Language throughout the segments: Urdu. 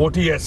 OTS,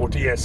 OTS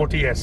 OTS,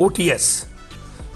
OTS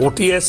OTS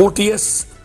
OTS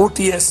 OTS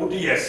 OTS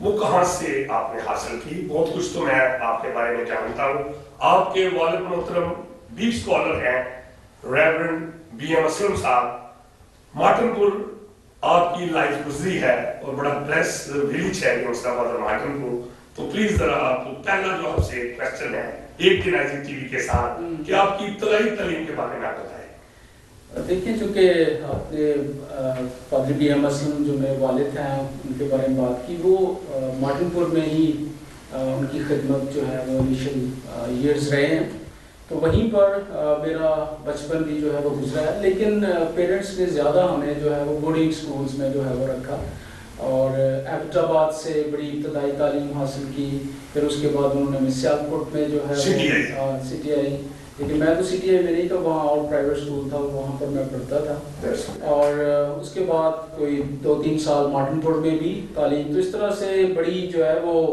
وہ کہاں سے آپ نے حاصل کی؟ بہت کچھ تو میں آپ کے بارے میں جانتا ہوں. آپ کے والد محترم بھی اسکالر ہیں, ریورنڈ بی ایم اسلم صاحب. مارٹن پور آپ کی لائف گزری ہے اور بڑا بلیس ویلیج ہے مارٹن پور. تو پلیز ذرا آپ کو پہلا جو آپ سے کوشچن ہے ایک دن ایسی ٹی وی کے ساتھ کہ آپ کی ابتدائی تعلیم کے بارے میں آپ بتائیں. دیکھیں چونکہ آپ نے پادری بی ایم اسلم جو میرے والد ہیں ان کے بارے میں بات کی, وہ مارٹن پور میں ہی ان کی خدمت جو ہے وہ انیشل ایئرز رہے ہیں, تو وہیں پر میرا بچپن بھی جو ہے وہ گزرا ہے. لیکن پیرنٹس نے زیادہ ہمیں جو ہے وہ بورڈنگ اسکولس میں جو ہے وہ رکھا اور ایبٹ آباد سے بڑی ابتدائی تعلیم حاصل کی. پھر اس کے بعد انہوں نے سیال کوٹ میں جو ہے سی ٹی آئی, لیکن میں تو سی ٹی آئی میں نہیں تھا, وہاں اور پرائیویٹ اسکول تھا, وہاں پر میں پڑھتا تھا. اور اس کے بعد کوئی 2-3 سال مارٹن پور میں بھی تعلیم. تو اس طرح سے بڑی جو ہے وہ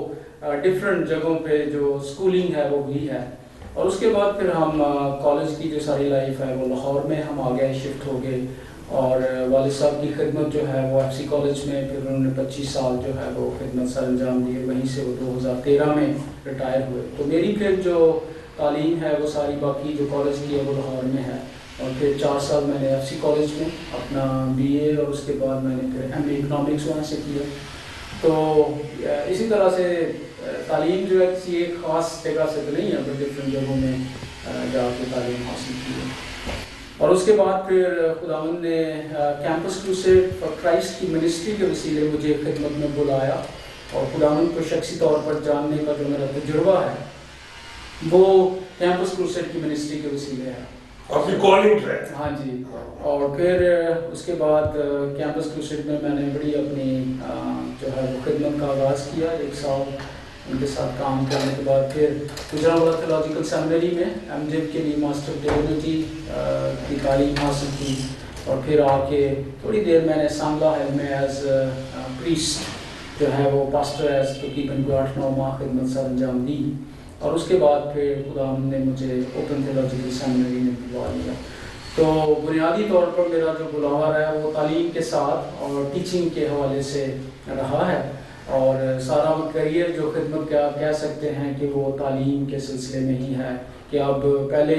ڈفرینٹ جگہوں پہ جو اسکولنگ ہے وہ بھی ہے. اور اس کے بعد پھر ہم کالج کی جو ساری لائف ہے وہ لاہور میں ہم آ گئے, شفٹ ہو گئے. اور والد صاحب کی خدمت جو ہے وہ ایف سی کالج میں, پھر انہوں نے 25 سال جو ہے وہ خدمت سر انجام دی. وہیں سے وہ 2013 میں ریٹائر ہوئے. تو میری پھر جو تعلیم ہے وہ ساری باقی جو کالج کی ہے وہ لاہور میں ہے. اور پھر 4 سال میں نے ایف سی کالج میں اپنا بی اے, اور اس کے بعد میں نے پھر ایم اے اکنامکس وہاں سے کیا. تو اسی طرح سے تعلیم جو ہے کسی ایک خاص جگہ سے تو نہیں ہے, بٹ ڈفرینٹ جگہوں میں جا کے تعلیم حاصل کی ہے. اور اس کے بعد پھر خداوند نے کیمپس کروسیڈ فار کرائسٹ کی منسٹری کے وسیلے مجھے خدمت میں بلایا, اور خداوند کو شخصی طور پر جاننے کا جو میرا تجربہ ہے وہ کیمپس کروسیڈ کی منسٹری کے وسیلے ہے. ہاں جی. اور پھر اس کے بعد کیمپس کروسیڈ میں میں نے بڑی اپنی جو ہے وہ خدمت کا آغاز کیا. 1 سال ان کے ساتھ کام کرنے کے بعد پھر گجرانوالہ تھیولوجیکل سیمنری میں ایم ڈیو کے لیے ماسٹر ڈیونٹی کی تعلیم حاصل کی. اور پھر آ کے تھوڑی دیر میں نے سانگلا ہیل میں ایز پریسٹ جو ہے وہ پاسٹر ایز تقریباً 8-9 ماہ خدمت سر انجام دی. اور اس کے بعد پھر خدا نے مجھے اوپن تھیولوجیکل سیمنری میں بلوا لیا. تو بنیادی طور پر میرا جو بلاوا ہے وہ تعلیم کے ساتھ اور ٹیچنگ کے حوالے سے رہا ہے. اور سارا کریئر جو خدمت کا آپ کہہ سکتے ہیں کہ وہ تعلیم کے سلسلے میں ہی ہے, کہ اب پہلے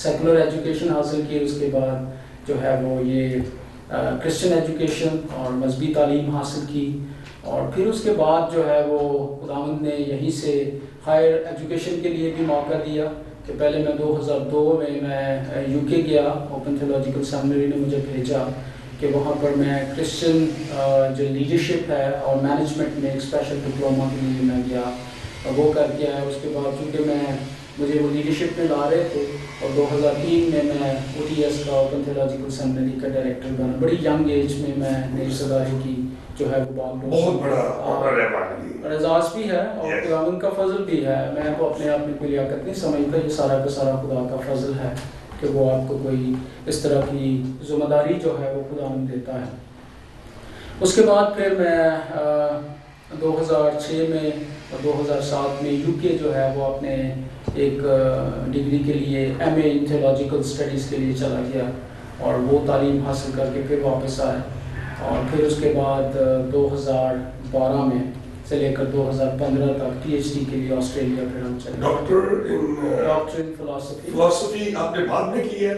سیکولر ایجوکیشن حاصل کی, اس کے بعد جو ہے وہ یہ کرسچن ایجوکیشن اور مذہبی تعلیم حاصل کی. اور پھر اس کے بعد جو ہے وہ خداوند نے یہیں سے ہائر ایجوکیشن کے لیے بھی موقع دیا, کہ پہلے میں 2002 میں یو کے گیا. اوپن تھیولوجیکل سیمنری نے مجھے بھیجا کہ وہاں پر میں کرسچن جو لیڈرشپ ہے اور مینجمنٹ میں ایک اسپیشل ڈپلوما کے لیے میں گیا, وہ کر کے آیا. اس کے بعد چونکہ مجھے وہ لیڈرشپ میں لا رہے تھے, اور 2003 میں او ٹی ایس کا اوپن تھیولوجیکل سیمنری کا ڈائریکٹر بنا. بڑی ینگ ایج میں نئی صدارے کی جو ہے وہ بہت بڑا اعزاز بھی ہے اور خداوند کا فضل بھی ہے. میں تو اپنے آپ میں کوئی لیاقت نہیں سمجھتا, یہ سارا کا سارا خدا کا فضل ہے کہ وہ آپ کو کوئی اس طرح کی ذمہ داری جو ہے وہ خداوند دیتا ہے. اس کے بعد پھر میں 2006 میں اور 2007 میں یو کے جو ہے وہ اپنے ایک ڈگری کے لیے ایم اے ان تھیولوجیکل اسٹڈیز کے لیے چلا گیا, اور وہ تعلیم حاصل کر کے پھر واپس آئے. اور پھر اس کے بعد 2012 میں سے لے کر 2015 تک پی ایچ ڈی کے لیے آسٹریلیا پھر ہم چلے. ڈاکٹر ان فلاسفی آپ نے بعد میں کی ہے؟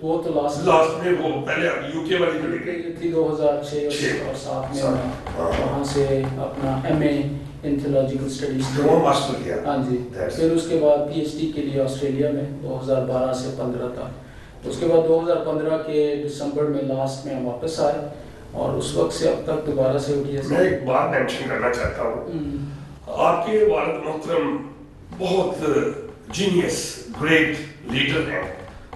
وہ تو لاسٹ میں, وہ پہلے یو کے والی ڈگری تھی 2006 اور 2007 میں وہاں سے اپنا ایم اے ان تھیولوجیکل اسٹڈیز ماسٹر کیا. ہاں جی. پھر اس کے بعد پی ایچ ڈی کے لیے آسٹریلیا میں 2012 سے 15 تک. اس کے بعد 2015 کے دسمبر میں لاسٹ میں ہم واپس آئے, اور اس وقت سے اب تک دوبارہ سے اٹھی ہے. میں ایک بات مینشن کرنا چاہتا ہوں, آپ کے والد محترم بہت جینیس گریٹ لیڈر ہیں.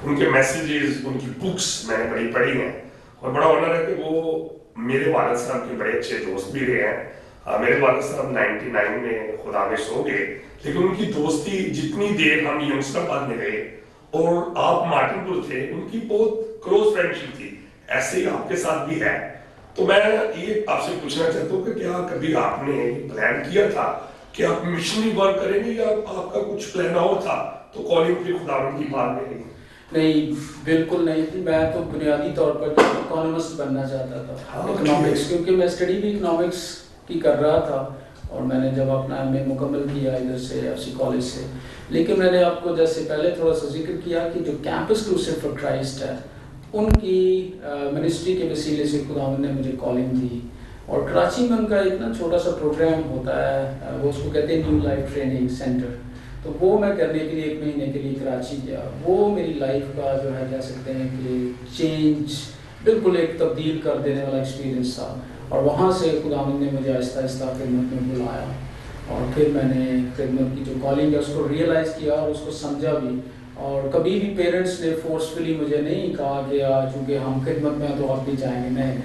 ان کے میسیجز, ان کی بکس میں نے بڑی پڑھی ہیں, اور بڑا آنر ہے کہ وہ میرے والد صاحب کے بڑے اچھے دوست بھی رہے ہیں. میرے والد صاحب 99 میں خدا میں سو گئے, لیکن ان کی دوستی جتنی دیر ہم یونگسٹر آباد میں رہے اور آپ مارٹن پور تھے, ان کی بہت کلوز فرینڈشپ تھی. ایسے ہی آپ کے ساتھ بھی ہے. تو میں یہ آپ سے پوچھنا چاہتا ہوں کہ کیا کبھی آپ نے پلان کیا تھا کہ آپ مشنری ورک کریں گے, یا آپ کا کچھ پلان اور تھا تو کالنگ پھر خداوند کی بات میں نہیں, بالکل نہیں تھی. میں تو بنیادی طور پر اکانومسٹ بننا چاہتا تھا, اکنامکس, کیونکہ میں اسٹڈی بھی اکنامکس کی کر رہا تھا اور میں نے جب اپنا ایم اے مکمل کیا ادھر سے ایف سی کالج سے. لیکن میں نے آپ کو جیسے پہلے تھوڑا سا ذکر کیا کہ جو کیمپس کروسیڈ فار کرائسٹ ہے ان کی منسٹری کے وسیلے سے خداوند نے مجھے کالنگ دی. اور کراچی میں ان کا ایک نا چھوٹا سا پروگرام ہوتا ہے, وہ اس کو کہتے ہیں نیو لائف ٹریننگ سینٹر. تو وہ میں کرنے کے لیے 1 مہینے کے لیے کراچی گیا. وہ میری لائف کا جو ہے کہہ سکتے ہیں کہ چینج, بالکل ایک تبدیل کر دینے والا ایکسپیرینس تھا. اور وہاں سے خداوند نے مجھے آہستہ آہستہ خدمت میں بلایا اور پھر میں نے خدمت کی جو کالنگ ہے اس کو ریئلائز کیا اور اس کو سمجھا بھی. اور کبھی بھی پیرنٹس نے فورسفلی مجھے نہیں کہا کہ چونکہ ہم خدمت میں ہیں تو آپ بھی جائیں گے. نہیں.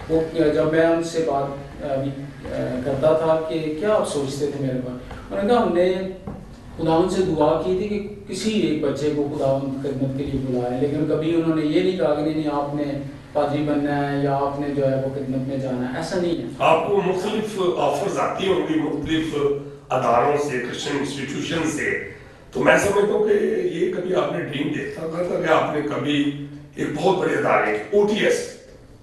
وہ جب میں ان سے بات کرتا تھا کہ کیا آپ سوچتے تھے میرے بارے, انہوں نے کہا ہم نے خداوند سے دعا کی تھی کہ کسی ایک بچے کو خداوند خدمت کے لیے بلائے, لیکن کبھی انہوں نے یہ نہیں کہا کہ نہیں آپ نے پادری بننا ہے یا آپ نے جو ہے وہ خدمت میں جانا ہے. ایسا نہیں ہے. آپ کو مختلف آفرز آتی ہوں گی مختلف اداروں سے, کرسچن انسٹیٹیوشن سے, تو میں سمجھتا ہوں کہ یہ کبھی آپ نے ڈریم دیکھا تھا کہ آپ نے کبھی ایک بہت بڑے ادارے OTS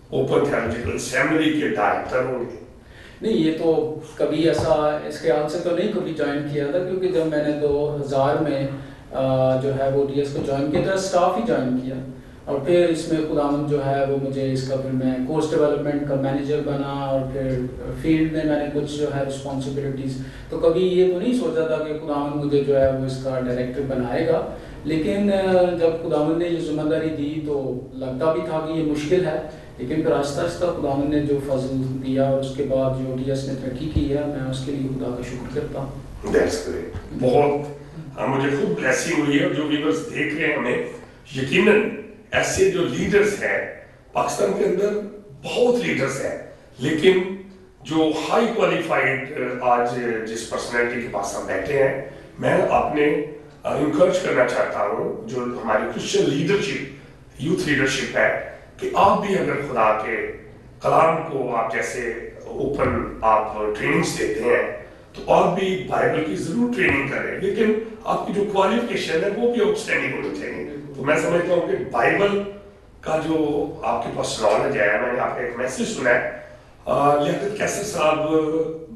اوپن تھیولوجیکل سیمنری کے ڈائریکٹر ہوں گے؟ نہیں, یہ تو کبھی ایسا اس خیال سے تو نہیں کبھی جوائن کیا تھا, کیونکہ جب میں نے 2000 میں جو ہے وہ OTS کو جوائن کیا تھا, اسٹاف ہی جوائن کیا. اور پھر اس میں خداوند جو ہے وہ مجھے اس کا پھر میں کورس ڈیولپمنٹ کا مینیجر بنا اور پھر فیلڈ میں نے کچھ جو ہے رسپانسبلٹیز. تو کبھی یہ تو نہیں سوچا تھا کہ خداوند مجھے جو ہے وہ اس کا ڈائریکٹر بنائے گا. لیکن جب خداوند نے یہ ذمہ داری دی تو لگتا بھی تھا کہ یہ مشکل ہے, لیکن پھر آہستہ آہستہ خداوند نے جو فضل دیا اور اس کے بعد جو OTS نے ترقی کی ہے, میں اس کے لیے خدا کا شکر کرتا ہوں. That's great. بہت مجھے خوب بلیسنگ ہوئی ہے. اور جو ویورز دیکھ رہے ہیں ہمیں, یقیناً ایسے جو لیڈرز ہیں پاکستان کے اندر بہت لیڈرز ہیں, لیکن جو ہائی کوالیفائڈ آج جس پرسنالٹی کے پاس ہم بیٹھے ہیں, میں آپ نے انکریج کرنا چاہتا ہوں جو ہماری کرسچن لیڈرشپ, یوتھ لیڈرشپ ہے, کہ آپ بھی اگر خدا کے کلام کو آپ جیسے اوپن آپ ٹریننگز دیتے ہیں تو آپ بھی بائبل کی ضرور ٹریننگ کریں, لیکن آپ کی جو کوالیفیکیشن ہے وہ بھی آؤٹ اسٹینڈنگ ہونی چاہیے. تو میں سمجھتا ہوں کہ بائبل کا جو آپ کے پاس نالج ہے, میں نے آپ کا ایک میسج سنا ہے, لیاقت کیسر صاحب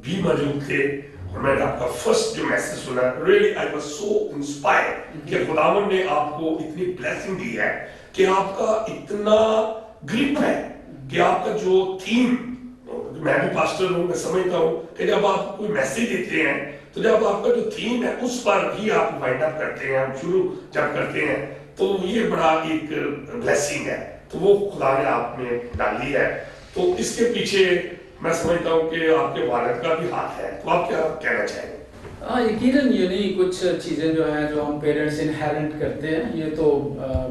بھی موجود تھے اور میں نے آپ کا فرسٹ جو میسج سنا, really I was so inspired کہ خداوند نے آپ کو اتنی بلیسنگ دی ہے کہ آپ کا اتنا گرپ ہے کہ آپ کا جو تھیم, میں بھی پاسٹر ہوں, میں سمجھتا ہوں کہ جب آپ کوئی میسیج دیتے ہیں تو جب آپ کا جو تھیم ہے اس پر ہی آپ وائنڈ اپ کرتے ہیں, آپ شروع جب کرتے ہیں تو یہ بڑا ایک بلیسنگ ہے. تو وہ خدا نے آپ میں ڈالی ہے. تو اس کے پیچھے میں سمجھتا ہوں کہ آپ کے والد کا بھی ہاتھ ہے. تو آپ کیا کہنا چاہیں گے؟ یقیناً یہ نہیں, کچھ چیزیں جو ہیں جو ہم پیرنٹس انہیرنٹ کرتے ہیں, یہ تو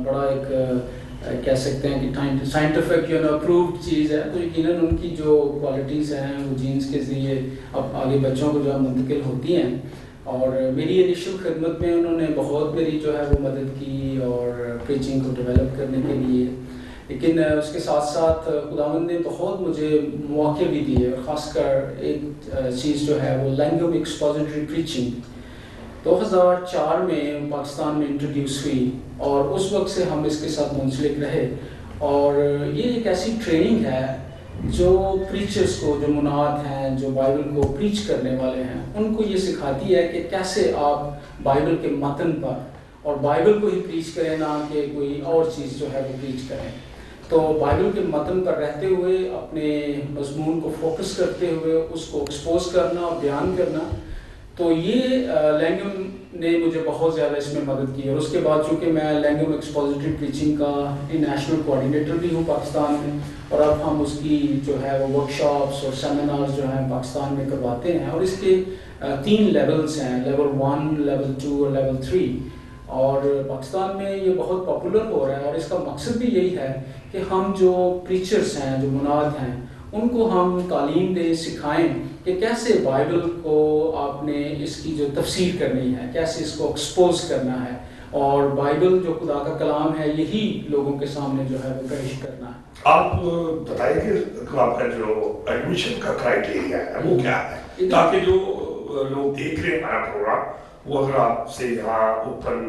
بڑا ایک کہہ سکتے ہیں کہ سائنٹیفک اپرووڈ چیز ہے. تو یقیناً ان کی جو کوالٹیز ہیں وہ جینس کے ذریعے اب آگے بچوں کو جو منتقل ہوتی ہیں. اور میری انیشل خدمت میں انہوں نے بہت میری جو ہے وہ مدد کی اور پریچنگ کو ڈیولپ کرنے کے لیے. لیکن اس کے ساتھ ساتھ خداوند نے بہت مجھے مواقع بھی دیے, اور خاص کر ایک چیز جو ہے وہ لینگویج ایکسپوزیٹری پریچنگ 2004 میں پاکستان میں انٹروڈیوس ہوئی, اور اس وقت سے ہم اس کے ساتھ منسلک رہے. اور یہ ایک ایسی ٹریننگ ہے جو پریچرز کو, جو مناد ہیں, جو بائبل کو پریچ کرنے والے ہیں, ان کو یہ سکھاتی ہے کہ کیسے آپ بائبل کے متن پر اور بائبل کو ہی پریچ کریں, نہ کہ کوئی اور چیز جو ہے وہ پریچ کریں. تو بائبل کے متن پر رہتے ہوئے اپنے مضمون کو فوکس کرتے ہوئے اس کو ایکسپوز کرنا اور بیان کرنا. تو یہ لینگویج نے مجھے بہت زیادہ اس میں مدد کی. اور اس کے بعد چونکہ میں لینگویج ایکسپوزیٹری پریچنگ کا نیشنل کوآرڈینیٹر بھی ہوں پاکستان میں, اور اب ہم اس کی جو ہے وہ ورک شاپس اور سیمینارز جو ہیں پاکستان میں کرواتے ہیں. اور اس کے 3 لیولز ہیں, لیول 1, لیول 2 اور لیول 3. اور پاکستان میں یہ بہت پاپولر ہو رہا ہے, اور اس کا مقصد بھی یہی ہے کہ ہم جو پریچرز ہیں, جو مناد ہیں, ان کو ہم تعلیم دیں, سکھائیں کہ کیسے بائبل کو آپ نے اس کی جو تفسیر کرنی ہے, کیسے اس کو ایکسپوز کرنا ہے, اور بائبل جو خدا کا کلام ہے یہی لوگوں کے سامنے جو ہے وہ پیش کرنا ہے. آپ بتائیں کہ آپ کا جو ایڈمیشن کا کرائیٹیریا ہے وہ کیا ہے, تاکہ جو لوگ دیکھ رہے ہیں ہمارا پروگرام وہ اگر آپ سے یہاں اوپن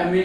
MA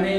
MA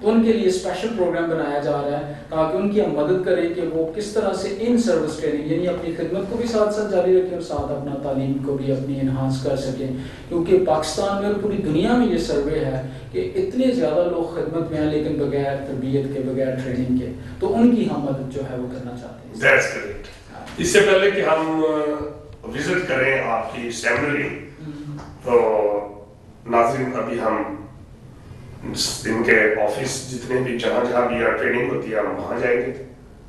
تو ان کے لیے اسپیشل پروگرام بنایا جا رہا ہے تاکہ ان کی ہم مدد کریں کہ وہ کس طرح سے ان سروس ٹریننگ یعنی اپنی خدمت کو بھی ساتھ ساتھ جاری رکھیں اور ساتھ اپنا تعلیم کو بھی اپنی انہانس کر سکیں، کیونکہ پاکستان میں اور پوری دنیا میں یہ سروے ہے کہ اتنے زیادہ لوگ خدمت میں ہیں لیکن بغیر تربیت کے، بغیر ٹریننگ کے، تو ان کی ہم مدد جو ہے وہ کرنا چاہتے ہیں۔ That's correct. اس سے پہلے کہ ہم وزٹ کریں آپ کی سیمنری، تو ناظرین ابھی ہم ان کے آفس جتنے بھی جہاں بھی ٹریننگ ہوتی ہے ہم وہاں جائیں گے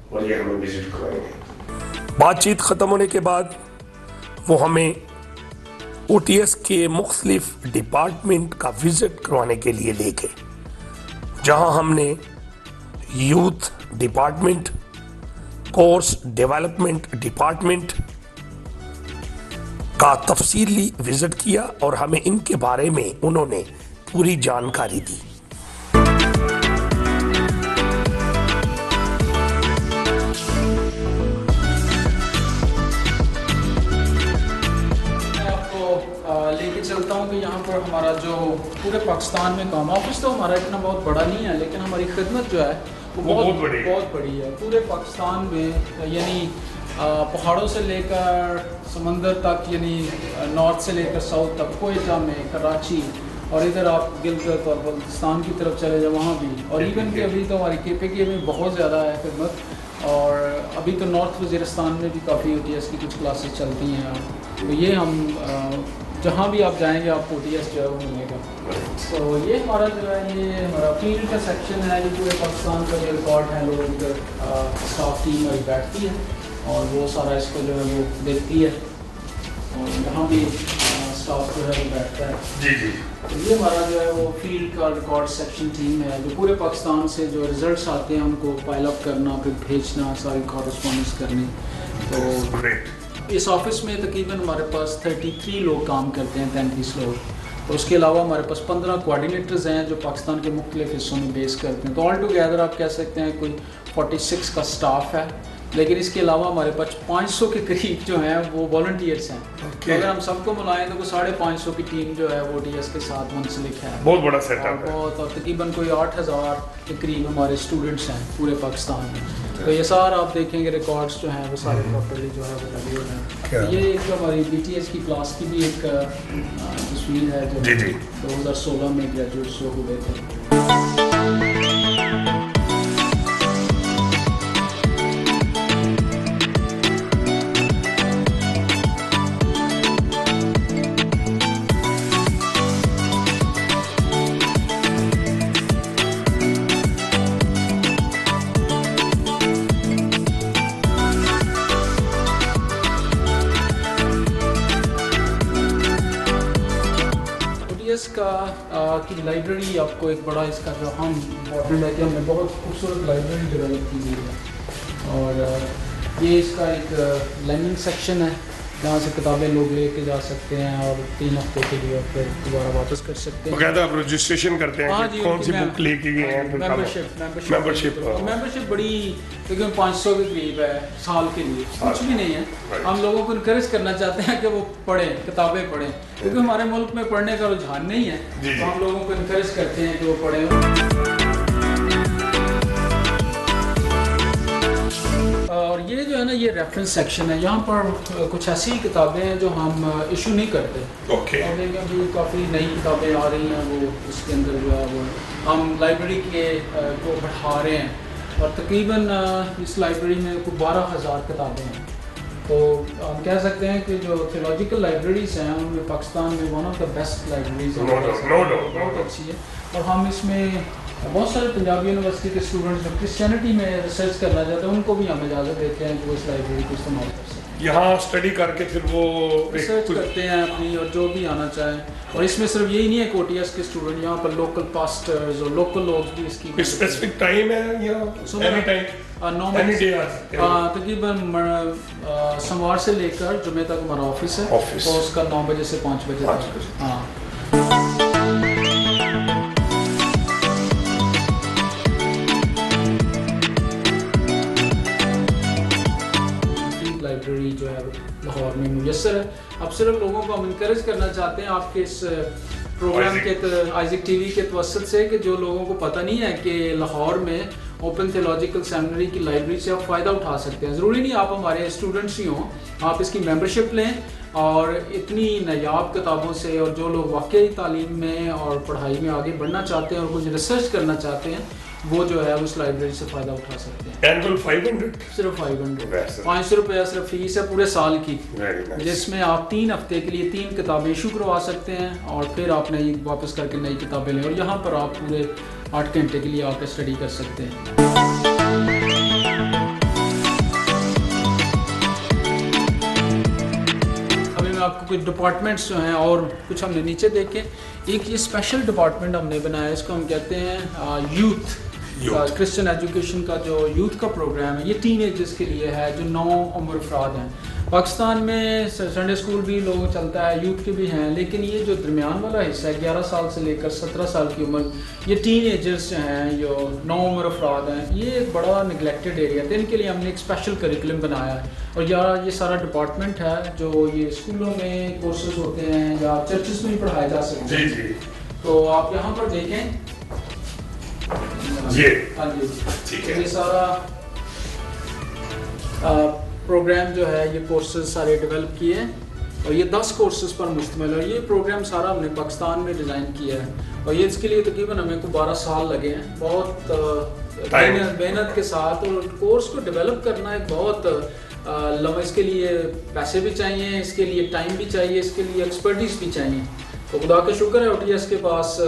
اور یہ ہمیں وزٹ کروائیں گے۔ بات چیت ختم ہونے کے بعد وہ ہمیں او ٹی ایس کے مختلف ڈپارٹمنٹ کا وزٹ کروانے کے لیے لے گئے، جہاں ہم نے youth department, course development department کا تفصیلی وزٹ کیا اور ہمیں ان کے بارے میں انہوں نے پوری جانکاری دی۔ لے کے چلتا ہوں کہ یہاں پر ہمارا جو پورے پاکستان میں کام، آفس تو ہمارا اتنا بہت بڑا نہیں ہے لیکن ہماری خدمت جو ہے وہ بہت بڑی ہے پورے پاکستان میں، یعنی پہاڑوں سے لے کر سمندر تک، یعنی نارتھ سے لے کر ساؤتھ تک، کوئٹہ میں، کراچی، اور ادھر آپ گلگت اور بلتستان کی طرف چلے جائیں وہاں بھی، اور ایون کہ ابھی تو ہماری KPK میں بہت زیادہ ہے خدمت، اور ابھی تو نارتھ وزیرستان میں بھی کافی OTS کی کچھ کلاسز چلتی ہیں، تو یہ ہم جہاں بھی آپ جائیں گے آپ کو OTS جو ہے وہ ملے گا۔ تو یہ ہمارا جو ہے یہ ہمارا فیلڈ کا سیکشن ہے، یہ پورے پاکستان کا جو ریکارڈ ہے، لوگ ادھر اسٹاف ٹیم ہماری بیٹھتی ہے اور وہ سارا اس کو جو ہے وہ دیکھتی ہے، اور یہاں بھی اسٹاف جو ہے وہ بیٹھتا ہے۔ جی تو یہ ہمارا جو ہے وہ فیلڈ کا ریکارڈ سیکشن ٹیم ہے، جو پورے پاکستان سے جو ریزلٹس آتے ہیں ان کو فائل اپ کرنا، پھر بھیجنا، ساری کورسپونڈنس کرنی۔ تو اس آفس میں تقریباً ہمارے پاس 33 لوگ کام کرتے ہیں، 33 لوگ، اور اس کے علاوہ ہمارے پاس 15 کوآرڈینیٹرز ہیں جو پاکستان کے مختلف حصوں میں بیس کرتے ہیں، تو آل ٹوگیدر آپ کہہ سکتے ہیں کوئی 46 کا سٹاف ہے، لیکن اس کے علاوہ ہمارے پاس 500 کے قریب جو ہیں وہ والنٹیئرس ہیں، تو اگر ہم سب کو ملائیں تو 550 کی ٹیم جو ہے وہ OTS کے ساتھ منسلک ہے، بہت بڑا سیٹ اپ ہے، اور تقریباً کوئی 8000 کے قریب ہمارے اسٹوڈنٹس ہیں پورے پاکستان میں۔ تو یہ سارا آپ دیکھیں گے ریکارڈس جو ہیں وہ سارے پراپرلی جو ہے وہ لگے ہوئے ہیں۔ یہ ایک جو ہماری BTS کی کلاس کی بھی ایک تصویر ہے جو 2016 میں گریجویٹس جو ہوئے تھے۔ کی لائبریری آپ کو ایک بڑا اس کا جو ہم امپورٹنٹ ہے کہ ہم نے بہت خوبصورت لائبریری ڈیولپ کی ہوئی ہے، اور یہ اس کا ایک لرننگ سیکشن ہے جہاں سے کتابیں لوگ لے کے جا سکتے ہیں اور 3 ہفتے کے لیے پھر دوبارہ واپس کر سکتے ہیں۔ باقاعدہ آپ رجسٹریشن کرتے ہیں کہ کون سی بک لے کے گئے ہیں؟ ممبرشپ بڑی تقریباً 500 کے قریب ہے سال کے لیے، کچھ بھی نہیں ہے۔ ہم لوگوں کو انکریج کرنا چاہتے ہیں کہ وہ پڑھیں، کتابیں پڑھیں، کیونکہ ہمارے ملک میں پڑھنے کا رجحان نہیں ہے، تو ہم لوگوں کو انکریج کرتے ہیں کہ وہ پڑھیں۔ اور یہ جو ہے نا یہ ریفرنس سیکشن ہے، یہاں پر کچھ ایسی کتابیں ہیں جو ہم ایشو نہیں کرتے، اور دیکھیں ابھی کافی نئی کتابیں آ رہی ہیں، وہ اس کے اندر جو ہے وہ ہم لائبریری کے کو بڑھا رہے ہیں، اور تقریباً اس لائبریری میں کوئی 12000 کتابیں ہیں، تو ہم کہہ سکتے ہیں کہ جو تھیولوجیکل لائبریریز ہیں ان میں پاکستان میں one of the best libraries ہیں، بہت اچھی ہے، اور ہم اس میں بہت سارے پنجابی یونیورسٹی کے اسٹوڈنٹس جو کرسچینٹی میں ریسرچ کرنا چاہتے ہیں ان کو بھی ہم اجازت دیتے ہیں کہ وہ اس لائبریری کو استعمال کر سکیں، یہاں اسٹڈی کر کے پھر وہ ریسرچ کرتے ہیں اپنی، اور جو بھی آنا چاہیں۔ اور اس میں صرف یہی نہیں ہے کہ OTS کے اسٹوڈنٹ، یہاں پر لوکل پاسٹرز اور لوکل لوگ بھی اس کی اسپیسیفک ٹائم ہے یا اینی ٹائم؟ تقریباً سوموار سے لے کر جمعے تک ہمارا آفس ہے، اور اس کا 9 بجے سے 5 بجے تک۔ ہاں، لائبریری جو ہے لاہور میں میسر ہے۔ اب صرف لوگوں کو ہم انکریج کرنا چاہتے ہیں آپ کے اس پروگرام کے آئزک ٹی وی کے توسط سے کہ جو لوگوں کو پتہ نہیں ہے کہ لاہور میں اوپن تھیولوجیکل سیمنری کی لائبریری سے آپ فائدہ اٹھا سکتے ہیں. ضروری نہیں آپ ہمارے اسٹوڈنٹس ہی ہوں, آپ اس کی ممبرشپ لیں اور اتنی نایاب کتابوں سے, اور جو لوگ واقعی تعلیم میں اور پڑھائی میں آگے بڑھنا چاہتے ہیں اور کچھ ریسرچ کرنا چاہتے ہیں, وہ جو ہے اس لائبریری سے فائدہ اٹھا سکتے ہیں. اینول 500 صرف 500 روپیہ صرف فیس ہے پورے سال کی, جس میں آپ 3 ہفتے کے لیے 3 کتابیں ایشو کروا سکتے ہیں اور پھر آپ نئی واپس کر کے نئی کتابیں لیں, اور یہاں پر آپ پورے 8 گھنٹے کے لیے آ کے اسٹڈی کر سکتے ہیں. آپ کو کچھ ڈپارٹمنٹس جو ہیں اور کچھ ہم نے نیچے دیکھے. ایک یہ اسپیشل ڈپارٹمنٹ ہم نے بنایا, اس کو ہم کہتے ہیں یوتھ کرسچن ایجوکیشن کا. جو یوتھ کا پروگرام ہے یہ ٹین ایجرز کے لیے ہے جو 9 عمر افراد ہیں. پاکستان میں سنڈے اسکول بھی لوگ چلتا ہے, یوتھ کے بھی ہیں, لیکن یہ جو درمیان والا حصہ ہے 11 سال سے لے کر 17 سال کی عمر, یہ ٹین ایجرز جو ہیں جو 9 عمر افراد ہیں, یہ ایک بڑا نگلیکٹڈ ایریا تھا. ان کے لیے ہم نے ایک اسپیشل کریکولم بنایا ہے, اور یہ سارا ڈپارٹمنٹ ہے جو یہ اسکولوں میں کورسز ہوتے ہیں یا چرچز میں بھی پڑھائے جا سکتے ہیں. جی تو آپ یہاں پر دیکھیں جی, ہاں جی, ٹھیک ہے. یہ سارا پروگرام جو ہے یہ کورسز سارے ڈیولپ کیے ہیں, اور یہ 10 کورسز پر مشتمل ہے. یہ پروگرام سارا ہم نے پاکستان میں ڈیزائن کیا ہے, اور یہ اس کے لیے تقریباً ہمیں کو 12 سال لگے ہیں, بہت محنت کے ساتھ. اور کورس کو ڈیولپ کرنا ایک بہت لمبا, اس کے لیے پیسے بھی چاہیے, اس کے لیے ٹائم بھی چاہیے, اس کے لیے ایکسپرٹیز بھی چاہیے. تو خدا کا شکر ہے OTS کے پاس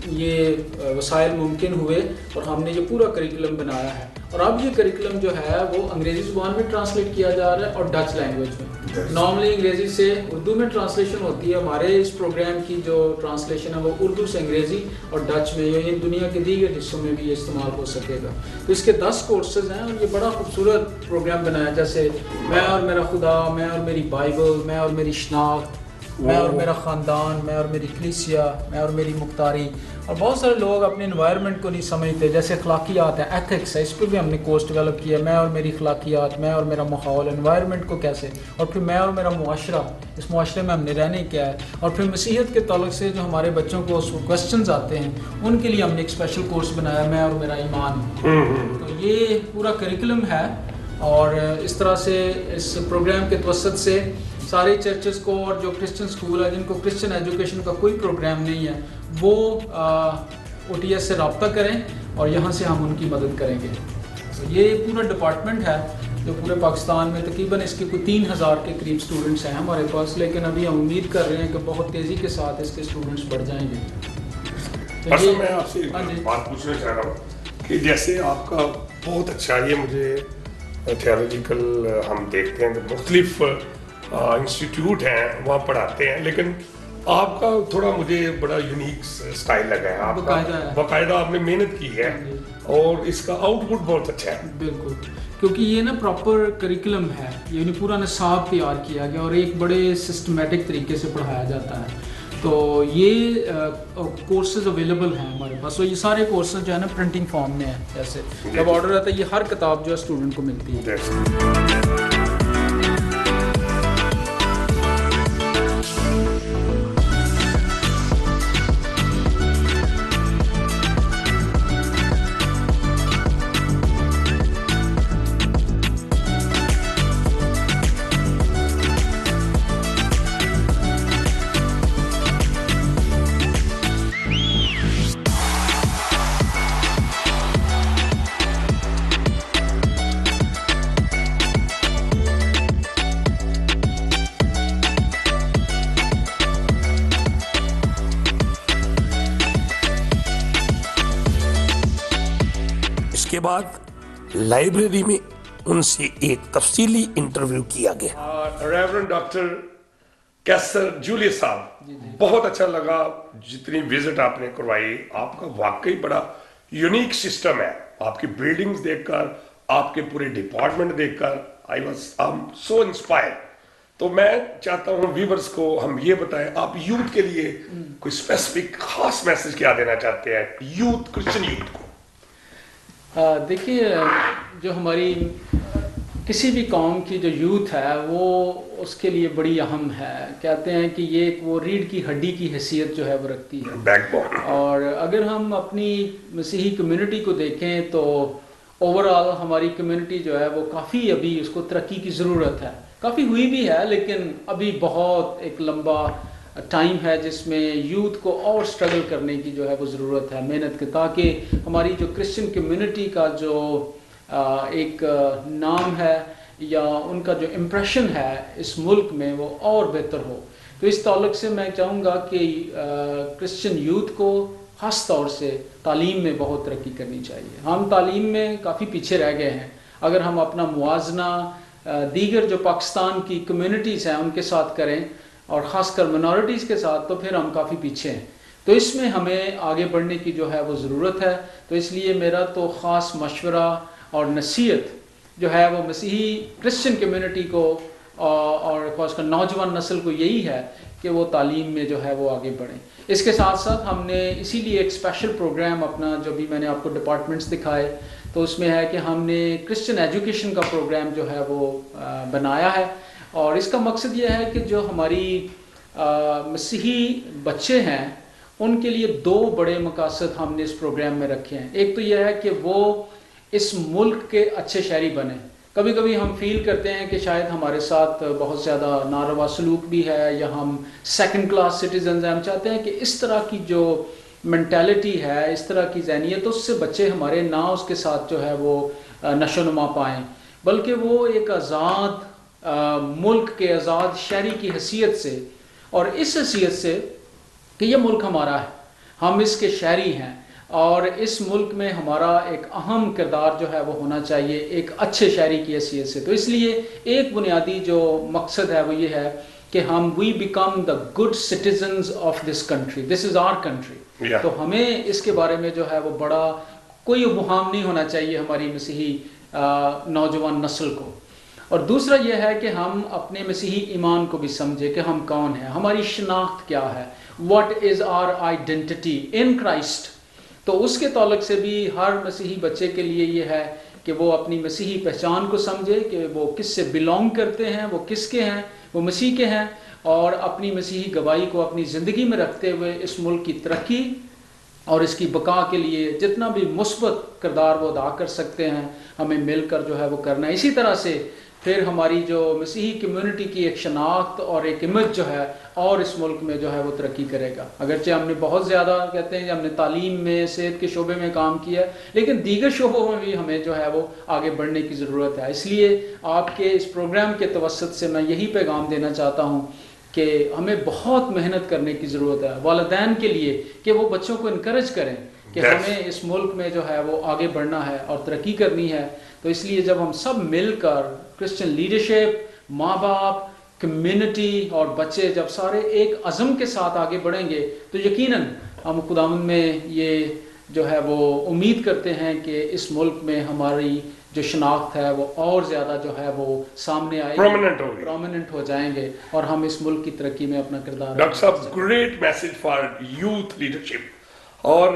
یہ وسائل ممکن ہوئے اور ہم نے یہ پورا کریکولم بنایا ہے. اور اب یہ کریکولم جو ہے وہ انگریزی زبان میں ٹرانسلیٹ کیا جا رہا ہے اور ڈچ لینگویج میں. نارملی انگریزی سے اردو میں ٹرانسلیشن ہوتی ہے, ہمارے اس پروگرام کی جو ٹرانسلیشن ہے وہ اردو سے انگریزی اور ڈچ میں, یہ دنیا کے دیگر حصوں میں بھی یہ استعمال ہو سکے گا. تو اس کے 10 کورسز ہیں, اور یہ بڑا خوبصورت پروگرام بنایا, جیسے میں اور میرا خدا, میں اور میری بائبل, میں اور میری شناخت, میں اور میرا خاندان, میں اور میری کلیسیا, میں اور میری مختاری. اور بہت سارے لوگ اپنے انوائرمنٹ کو نہیں سمجھتے, جیسے اخلاقیات ہیں, ایتھکس ہے, اس پہ بھی ہم نے کورس ڈیولپ کیا. میں اور میری اخلاقیات, میں اور میرا ماحول, انوائرمنٹ کو کیسے, اور پھر میں اور میرا معاشرہ, اس معاشرے میں ہم نے رہنے کیا ہے. اور پھر مسیحیت کے تعلق سے جو ہمارے بچوں کو کوسچنز آتے ہیں ان کے لیے ہم نے ایک اسپیشل کورس بنایا, میں اور میرا ایمان. تو یہ پورا کریکولم ہے, اور اس طرح سے اس پروگرام کے توسط سے سارے چرچز کو, اور جو کرسچن اسکول ہے جن کو کرسچن ایجوکیشن کا کوئی پروگرام نہیں ہے, وہ OTS سے رابطہ کریں اور یہاں سے ہم ان کی مدد کریں گے. یہ پورا ڈپارٹمنٹ ہے جو پورے پاکستان میں تقریباً اس کے کوئی 3000 کے قریب اسٹوڈنٹس ہیں ہمارے پاس, لیکن ابھی ہم امید کر رہے ہیں کہ بہت تیزی کے ساتھ اس کے اسٹوڈنٹس بڑھ جائیں گے. میں آپ سے بات پوچھنا چاہ رہا ہوں کہ جیسے آپ کا بہت اچھا, یہ مجھے تھیولوجیکل ہم دیکھتے ہیں کہ مختلف انسٹیٹیوٹ ہیں وہاں پڑھاتے ہیں, لیکن آپ کا تھوڑا مجھے بڑا یونیک سٹائل لگا ہے. آپ کا باقاعدہ آپ نے محنت کی ہے اور اس کا آؤٹ پٹ بہت اچھا ہے. بالکل, کیونکہ یہ نا پراپر کریکولم ہے, یعنی پورا نصاب تیار کیا گیا اور ایک بڑے سسٹمیٹک طریقے سے پڑھایا جاتا ہے. تو یہ کورسز اویلیبل ہیں ہمارے پاس, اور یہ سارے کورسز جو ہے نا پرنٹنگ فارم میں ہیں. جیسے جب آرڈر آتا ہے یہ ہر کتاب جو ہے اسٹوڈنٹ کو ملتی ہے. کے بعد لائبریری میں ان سے ایک تفصیلی انٹرویو کیا گیا. ریورنڈ ڈاکٹر کیسر جولیس صاحب, بہت اچھا لگا جتنی وزٹ آپ نے کروائی. آپ کا واقعی بڑا یونیک سسٹم ہے. آپ کی بلڈنگز دیکھ کر, آپ کے پورے ڈپارٹمنٹ دیکھ کر I was so inspired. تو میں چاہتا ہوں ویورز کو ہم یہ بتائیں, آپ یوتھ کے لیے کوئی اسپیسیفک خاص میسج کیا دینا چاہتے ہیں یوتھ, کرسچن یوتھ کو؟ دیکھیے, جو ہماری کسی بھی قوم کی جو یوتھ ہے وہ اس کے لیے بڑی اہم ہے. کہتے ہیں کہ یہ ایک وہ ریڑھ کی ہڈی کی حیثیت جو ہے وہ رکھتی ہے. Back bone. اور اگر ہم اپنی مسیحی کمیونٹی کو دیکھیں تو اوور آل ہماری کمیونٹی جو ہے وہ کافی ابھی اس کو ترقی کی ضرورت ہے. کافی ہوئی بھی ہے لیکن ابھی بہت ایک لمبا ٹائم ہے جس میں یوتھ کو اور سٹرگل کرنے کی جو ہے وہ ضرورت ہے, محنت کی, تاکہ ہماری جو کرسچن کمیونٹی کا جو ایک نام ہے یا ان کا جو امپریشن ہے اس ملک میں وہ اور بہتر ہو. تو اس تعلق سے میں چاہوں گا کہ کرسچن یوتھ کو خاص طور سے تعلیم میں بہت ترقی کرنی چاہیے. ہم تعلیم میں کافی پیچھے رہ گئے ہیں. اگر ہم اپنا موازنہ دیگر جو پاکستان کی کمیونٹیز ہیں ان کے ساتھ کریں اور خاص کر منارٹیز کے ساتھ تو پھر ہم کافی پیچھے ہیں. تو اس میں ہمیں آگے بڑھنے کی جو ہے وہ ضرورت ہے. تو اس لیے میرا تو خاص مشورہ اور نصیحت جو ہے وہ مسیحی کرسچن کمیونٹی کو اور خاص کر نوجوان نسل کو یہی ہے کہ وہ تعلیم میں جو ہے وہ آگے بڑھیں. اس کے ساتھ ساتھ ہم نے اسی لیے ایک اسپیشل پروگرام اپنا جو بھی میں نے آپ کو ڈپارٹمنٹس دکھائے تو اس میں ہے کہ ہم نے کرسچن ایجوکیشن کا پروگرام جو ہے وہ بنایا ہے. اور اس کا مقصد یہ ہے کہ جو ہماری مسیحی بچے ہیں ان کے لیے 2 بڑے مقاصد ہم نے اس پروگرام میں رکھے ہیں. ایک تو یہ ہے کہ وہ اس ملک کے اچھے شہری بنیں. کبھی کبھی ہم فیل کرتے ہیں کہ شاید ہمارے ساتھ بہت زیادہ ناروا سلوک بھی ہے یا ہم سیکنڈ کلاس سٹیزنز ہیں. ہم چاہتے ہیں کہ اس طرح کی جو مینٹیلٹی ہے, اس طرح کی ذہنیت, اس سے بچے ہمارے نہ اس کے ساتھ جو ہے وہ نشو و نما پائیں, بلکہ وہ ایک آزاد ملک کے آزاد شہری کی حیثیت سے اور اس حیثیت سے کہ یہ ملک ہمارا ہے, ہم اس کے شہری ہیں اور اس ملک میں ہمارا ایک اہم کردار جو ہے وہ ہونا چاہیے ایک اچھے شہری کی حیثیت سے. تو اس لیے ایک بنیادی جو مقصد ہے وہ یہ ہے کہ ہم we become the good citizens of this country, this is our country. تو ہمیں اس کے بارے میں جو ہے وہ بڑا کوئی ابہام نہیں ہونا چاہیے ہماری مسیحی نوجوان نسل کو. اور دوسرا یہ ہے کہ ہم اپنے مسیحی ایمان کو بھی سمجھیں کہ ہم کون ہیں, ہماری شناخت کیا ہے, what is our identity in Christ. تو اس کے تعلق سے بھی ہر مسیحی بچے کے لیے یہ ہے کہ وہ اپنی مسیحی پہچان کو سمجھے کہ وہ کس سے بلونگ کرتے ہیں, وہ کس کے ہیں, وہ مسیح کے ہیں, اور اپنی مسیحی گواہی کو اپنی زندگی میں رکھتے ہوئے اس ملک کی ترقی اور اس کی بقا کے لیے جتنا بھی مثبت کردار وہ ادا کر سکتے ہیں ہمیں مل کر جو ہے وہ کرنا ہے. اسی طرح سے پھر ہماری جو مسیحی کمیونٹی کی ایک شناخت اور ایک امیج جو ہے اور اس ملک میں جو ہے وہ ترقی کرے گا. اگرچہ ہم نے بہت زیادہ کہتے ہیں کہ ہم نے تعلیم میں, صحت کے شعبے میں کام کیا ہے, لیکن دیگر شعبوں میں بھی ہمیں جو ہے وہ آگے بڑھنے کی ضرورت ہے. اس لیے آپ کے اس پروگرام کے توسط سے میں یہی پیغام دینا چاہتا ہوں کہ ہمیں بہت محنت کرنے کی ضرورت ہے والدین کے لیے کہ وہ بچوں کو انکریج کریں کہ ہمیں اس ملک میں جو ہے وہ آگے بڑھنا ہے اور ترقی کرنی ہے. تو اس لیے جب ہم سب مل کر کرسچن لیڈرشپ, ماں باپ, کمیونٹی اور بچے جب سارے ایک عزم کے ساتھ آگے بڑھیں گے تو یقیناً ہم خداوند میں یہ جو ہے وہ امید کرتے ہیں کہ اس ملک میں ہماری جو شناخت ہے وہ اور زیادہ جو ہے وہ سامنے آئے گی, پرومیننٹ ہو جائیں گے اور ہم اس ملک کی ترقی میں اپنا کردار. ڈاکٹر صاحب, great message for youth leadership. اور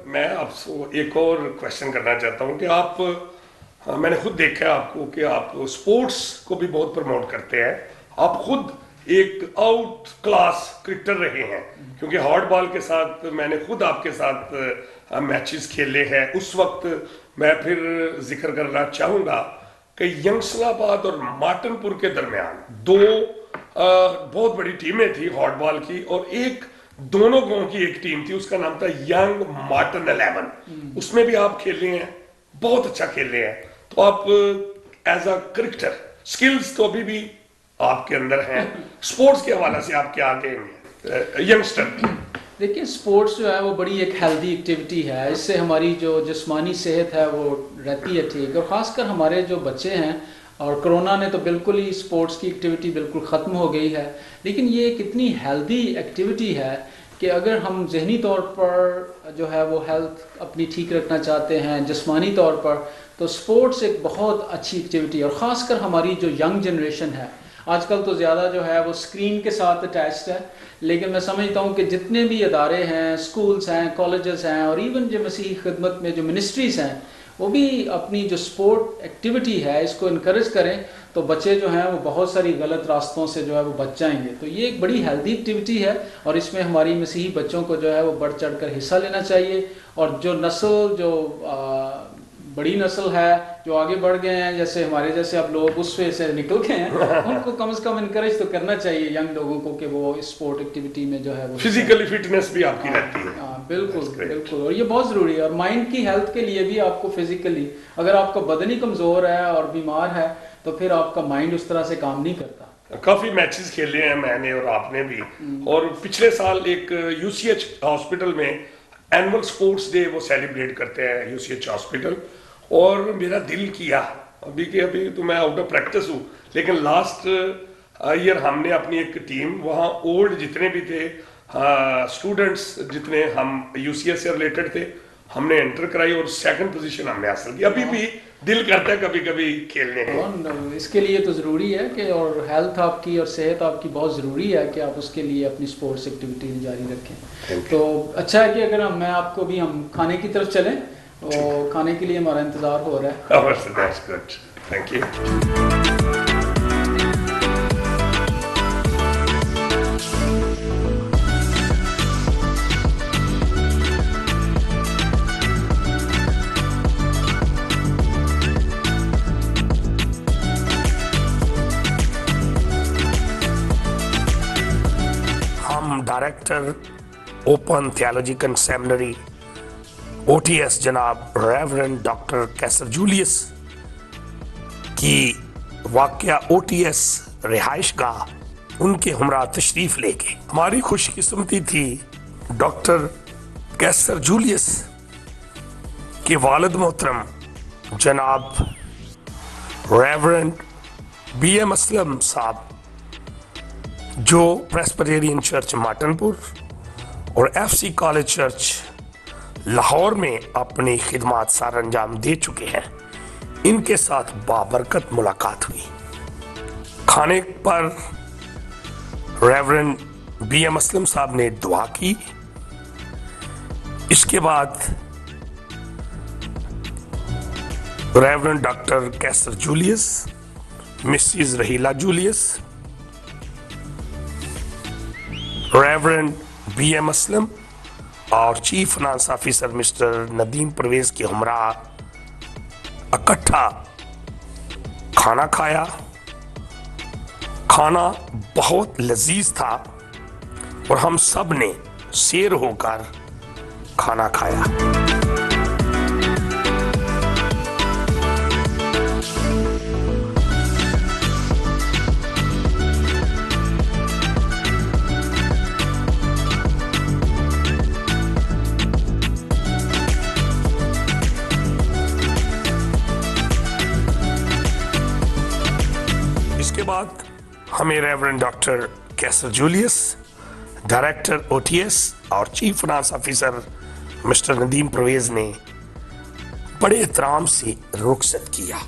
میں آپ سے ایک اور کویشچن کرنا چاہتا ہوں کہ آپ, میں نے خود دیکھا ہے آپ کو کہ آپ اسپورٹس کو بھی بہت پروموٹ کرتے ہیں. آپ خود ایک آؤٹ کلاس کرکٹر رہے ہیں, کیونکہ ہارڈ بال کے ساتھ میں نے خود آپ کے ساتھ میچز کھیلے ہیں. اس وقت میں پھر ذکر کرنا چاہوں گا کہ ینگسٹر آباد اور مارٹن پور کے درمیان 2 بہت بڑی ٹیمیں تھیں ہارڈ بال کی, اور ایک دونوں گاؤں کی ایک ٹیم تھی, اس کا نام تھا ینگ مارٹن 11. اس میں بھی آپ کھیلے ہیں, بہت اچھا کھیلے ہیں. تو آپ ایز اے کرکٹر سکلز تو ابھی بھی آپ کے اندر ہیں, سپورٹس کے حوالے سے آپ کیا کہیں گے ینگسٹر کی؟ دیکھیں, سپورٹس جو ہے وہ بڑی ایک ہیلدی ایکٹیویٹی ہے. اس سے ہماری جو جسمانی صحت ہے وہ رہتی ہے ٹھیک, اور خاص کر ہمارے جو بچے ہیں, اور کرونا نے تو بالکل ہی سپورٹس کی ایکٹیویٹی بالکل ختم ہو گئی ہے, لیکن یہ ایک اتنی ہیلدی ایکٹیویٹی ہے کہ اگر ہم ذہنی طور پر جو ہے وہ ہیلتھ اپنی ٹھیک رکھنا چاہتے ہیں, جسمانی طور پر, تو سپورٹس ایک بہت اچھی ایکٹیویٹی ہے. اور خاص کر ہماری جو ینگ جنریشن ہے آج کل تو زیادہ جو ہے وہ اسکرین کے ساتھ اٹیچڈ ہے, لیکن میں سمجھتا ہوں کہ جتنے بھی ادارے ہیں, اسکولس ہیں, کالجز ہیں, اور ایون جو مسیحی خدمت میں جو منسٹریز ہیں, وہ بھی اپنی جو سپورٹ ایکٹیویٹی ہے اس کو انکریج کریں تو بچے جو ہیں وہ بہت ساری غلط راستوں سے جو ہے وہ بچ جائیں گے. تو یہ ایک بڑی ہیلدی ایکٹیویٹی ہے اور اس میں ہماری مسیحی بچوں کو جو ہے وہ بڑھ چڑھ کر حصہ لینا چاہیے. اور جو نسل جو بڑی نسل ہے جو آگے بڑھ گئے ہیں جیسے ہمارے جیسے اب لوگ اس سے نکل گئے ہیں ان کو کم از کم انکریج تو کرنا چاہیے ینگ لوگوں کو کہ وہ اسپورٹ ایکٹیویٹی میں جو ہے وہ فزیکلی فٹنس بھی آپ کی رہتی ہے. ہاں بالکل بالکل. اور یہ بہت ضروری ہے اور مائنڈ کی ہیلتھ کے لیے بھی آپ کو فزیکلی اگر آپ کا بدن ہی کمزور ہے اور بیمار ہے تو پھر آپ کا مائنڈ اس طرح سے کام نہیں کرتا. کافی میچز کھیلے ہیں میں نے اور آپ نے بھی, اور پچھلے سال ایک یو سی ایچ ہاسپٹل میں اینول سپورٹس ڈے وہ سیلیبریٹ کرتے ہیں یو سی ایچ ہاسپٹل, اور میرا دل کیا ابھی تو میں آؤٹ آف پریکٹس ہوں لیکن لاسٹ ایئر ہم نے اپنی ایک ٹیم وہاں اولڈ جتنے بھی تھے اسٹوڈنٹس جتنے ہم یو سی ایس سے ریلیٹڈ تھے ہم نے انٹر کرائی اور سیکنڈ پوزیشن ہم نے حاصل کی. ابھی بھی دل کرتا ہے کبھی کبھی کھیلنے کا. اس کے لیے تو ضروری ہے کہ اور ہیلتھ آپ کی اور صحت آپ کی بہت ضروری ہے کہ آپ اس کے لیے اپنی سپورٹس ایکٹیویٹی جاری رکھیں. تو اچھا ہے کہ اگر میں آپ کو بھی ہم کھانے کی طرف چلیں اور کھانے کے لیے ہمارا انتظار ہو رہا ہے. Thank you. Director open theological seminary O T S جناب ریورنڈ ڈاکٹر کیسر جولیس کی واقعہ او ٹی ایس رہائش گاہ ان کے ہمراہ تشریف لے کے. ہماری خوش قسمتی تھی ڈاکٹر کیسر جولیس کے والد محترم جناب ریورنڈ بی ایم اسلم صاحب جو پریسبیٹیرین چرچ مارٹن پور اور F C college church Lahore میں اپنی خدمات سار انجام دے چکے ہیں. ان کے ساتھ بابرکت ملاقات ہوئی. کھانے پر ریورنڈ بی ایم اسلم صاحب نے دعا کی. اس کے بعد reverend doctor Qaiser Julius, Mrs Raheela Julius, reverend B M Aslam اور chief finance officer mister Nadeem Pervez کے ہمراہ اکٹھا کھانا کھایا. کھانا بہت لذیذ تھا اور ہم سب نے سیر ہو کر کھانا کھایا. اس کے بعد ہمیں reverend doctor Qaiser Julius, director O T S اور chief finance officer mister Nadeem Pervez نے بڑے احترام سے رخصت کیا.